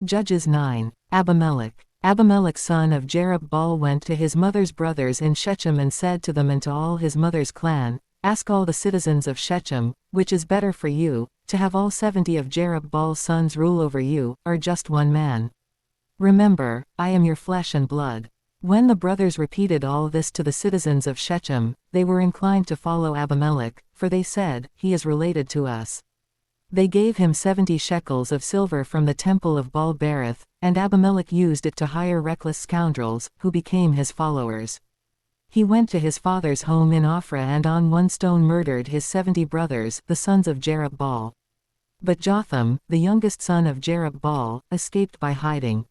Judges 9. Abimelech. Abimelech son of Jerubbaal went to his mother's brothers in Shechem and said to them and to all his mother's clan, Ask all the citizens of Shechem, which is better for you, to have all 70 of Jerubbaal's sons rule over you, or just one man? Remember, I am your flesh and blood. When the brothers repeated all this to the citizens of Shechem, they were inclined to follow Abimelech, for they said, He is related to us. They gave him 70 shekels of silver from the temple of Baal-berith, and Abimelech used it to hire reckless scoundrels, who became his followers. He went to his father's home in Ophrah and on one stone murdered his 70 brothers, the sons of Jerubbaal. But Jotham, the youngest son of Jerubbaal, escaped by hiding.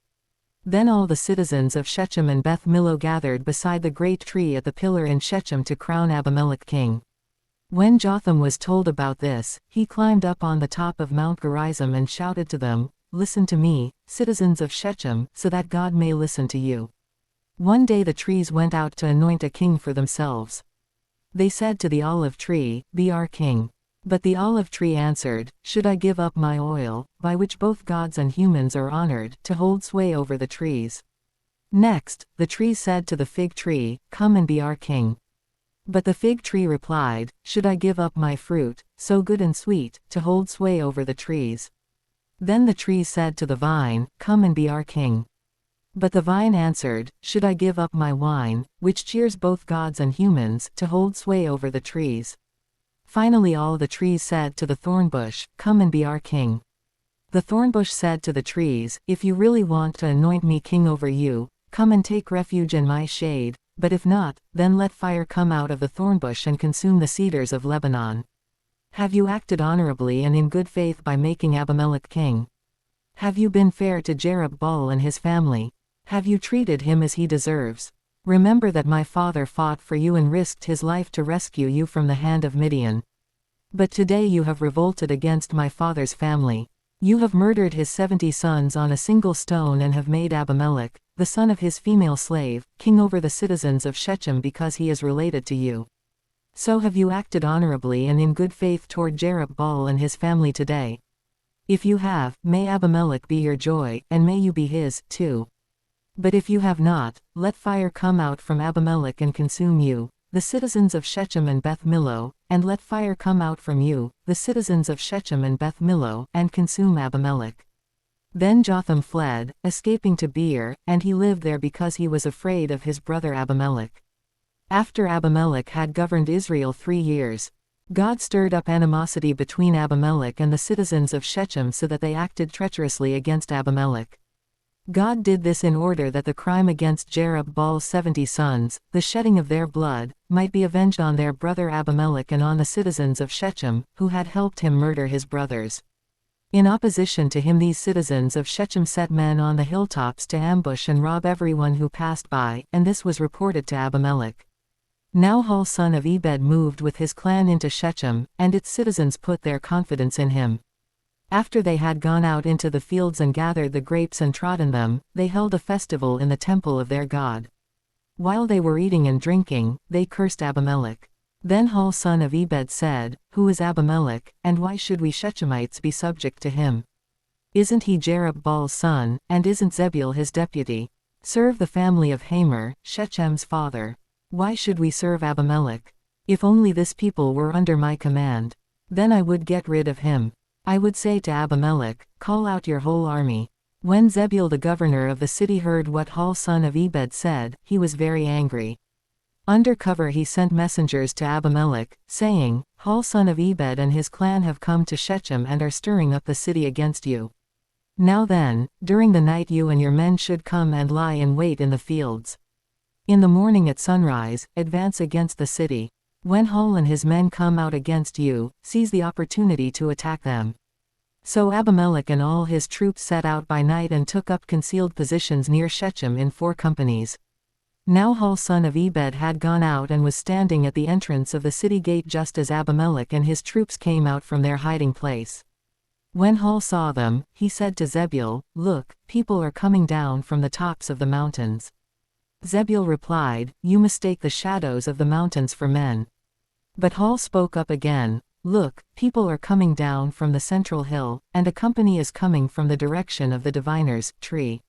Then all the citizens of Shechem and Beth Millo gathered beside the great tree at the pillar in Shechem to crown Abimelech king. When Jotham was told about this, he climbed up on the top of Mount Gerizim and shouted to them, Listen to me, citizens of Shechem, so that God may listen to you. One day the trees went out to anoint a king for themselves. They said to the olive tree, Be our king. But the olive tree answered, Should I give up my oil, by which both gods and humans are honored, to hold sway over the trees? Next, the trees said to the fig tree, Come and be our king. But the fig tree replied, Should I give up my fruit, so good and sweet, to hold sway over the trees? Then the trees said to the vine, Come and be our king. But the vine answered, Should I give up my wine, which cheers both gods and humans, to hold sway over the trees? Finally all the trees said to the thorn bush, Come and be our king. The thorn bush said to the trees, If you really want to anoint me king over you, come and take refuge in my shade, but if not, then let fire come out of the thorn bush and consume the cedars of Lebanon. Have you acted honorably and in good faith by making Abimelech king? Have you been fair to Jerubbaal and his family? Have you treated him as he deserves? Remember that my father fought for you and risked his life to rescue you from the hand of Midian. But today you have revolted against my father's family. You have murdered his 70 sons on a single stone and have made Abimelech, the son of his female slave, king over the citizens of Shechem because he is related to you. So have you acted honorably and in good faith toward Jerubbaal and his family today? If you have, may Abimelech be your joy, and may you be his, too. But if you have not, let fire come out from Abimelech and consume you, the citizens of Shechem and Beth Millo, and let fire come out from you, the citizens of Shechem and Beth Millo, and consume Abimelech. Then Jotham fled, escaping to Beer, and he lived there because he was afraid of his brother Abimelech. After Abimelech had governed Israel 3 years, God stirred up animosity between Abimelech and the citizens of Shechem so that they acted treacherously against Abimelech. God did this in order that the crime against Jerubbaal's 70 sons, the shedding of their blood, might be avenged on their brother Abimelech and on the citizens of Shechem, who had helped him murder his brothers. In opposition to him these citizens of Shechem set men on the hilltops to ambush and rob everyone who passed by, and this was reported to Abimelech. Now Hul son of Ebed moved with his clan into Shechem, and its citizens put their confidence in him. After they had gone out into the fields and gathered the grapes and trodden them, they held a festival in the temple of their god. While they were eating and drinking, they cursed Abimelech. Then Hul son of Ebed said, Who is Abimelech, and why should we Shechemites be subject to him? Isn't he Jerubbaal's son, and isn't Zebul his deputy? Serve the family of Hamer, Shechem's father. Why should we serve Abimelech? If only this people were under my command. Then I would get rid of him. I would say to Abimelech, Call out your whole army. When Zebul the governor of the city heard what Hul son of Ebed said, he was very angry. Under cover he sent messengers to Abimelech, saying, Hul son of Ebed and his clan have come to Shechem and are stirring up the city against you. Now then, during the night you and your men should come and lie in wait in the fields. In the morning at sunrise, advance against the city. When Hul and his men come out against you, seize the opportunity to attack them. So Abimelech and all his troops set out by night and took up concealed positions near Shechem in 4 companies. Now Hul son of Ebed had gone out and was standing at the entrance of the city gate just as Abimelech and his troops came out from their hiding place. When Hul saw them, he said to Zebul, Look, people are coming down from the tops of the mountains. Zebul replied, You mistake the shadows of the mountains for men. But Hul spoke up again, "Look, people are coming down from the central hill, and a company is coming from the direction of the diviner's tree."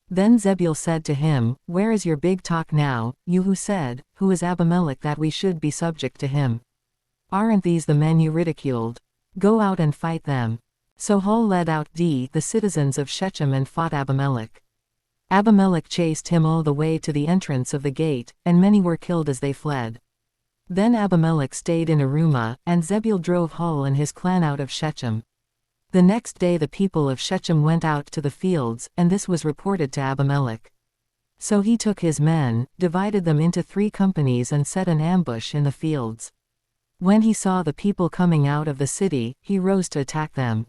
Then Zebul said to him, "Where is your big talk now, you who said, 'Who is Abimelech that we should be subject to him?' Aren't these the men you ridiculed? Go out and fight them." So Hul led out the citizens of Shechem and fought Abimelech. Abimelech chased him all the way to the entrance of the gate, and many were killed as they fled. Then Abimelech stayed in Arumah, and Zebul drove Hul and his clan out of Shechem. The next day the people of Shechem went out to the fields, and this was reported to Abimelech. So he took his men, divided them into 3 companies and set an ambush in the fields. When he saw the people coming out of the city, he rose to attack them.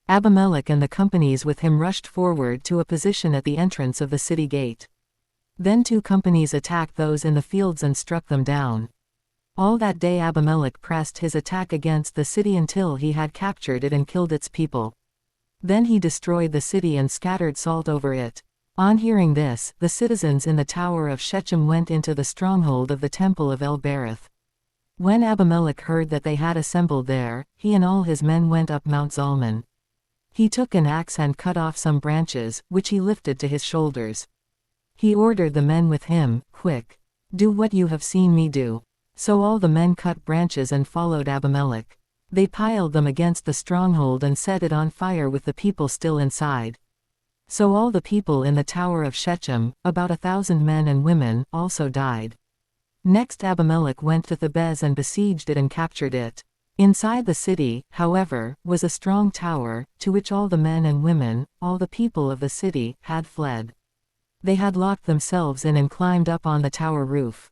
Abimelech and the companies with him rushed forward to a position at the entrance of the city gate. Then 2 companies attacked those in the fields and struck them down. All that day Abimelech pressed his attack against the city until he had captured it and killed its people. Then he destroyed the city and scattered salt over it. On hearing this, the citizens in the tower of Shechem went into the stronghold of the temple of El-Berith. When Abimelech heard that they had assembled there, he and all his men went up Mount Zalmon. He took an axe and cut off some branches, which he lifted to his shoulders. He ordered the men with him, "Quick! Do what you have seen me do." So all the men cut branches and followed Abimelech. They piled them against the stronghold and set it on fire with the people still inside. So all the people in the tower of Shechem, about 1,000 men and women, also died. Next Abimelech went to Thebez and besieged it and captured it. Inside the city, however, was a strong tower, to which all the men and women, all the people of the city, had fled. They had locked themselves in and climbed up on the tower roof.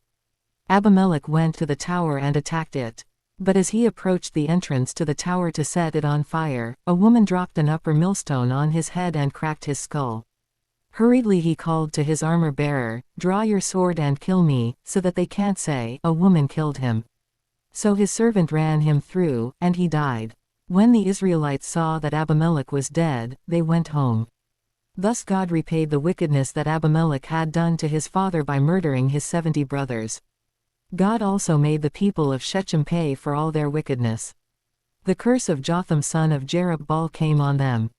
Abimelech went to the tower and attacked it. But as he approached the entrance to the tower to set it on fire, a woman dropped an upper millstone on his head and cracked his skull. Hurriedly he called to his armor-bearer, "Draw your sword and kill me, so that they can't say, 'A woman killed him.'" So his servant ran him through, and he died. When the Israelites saw that Abimelech was dead, they went home. Thus God repaid the wickedness that Abimelech had done to his father by murdering his 70 brothers. God also made the people of Shechem pay for all their wickedness. The curse of Jotham son of Jerubbaal came on them.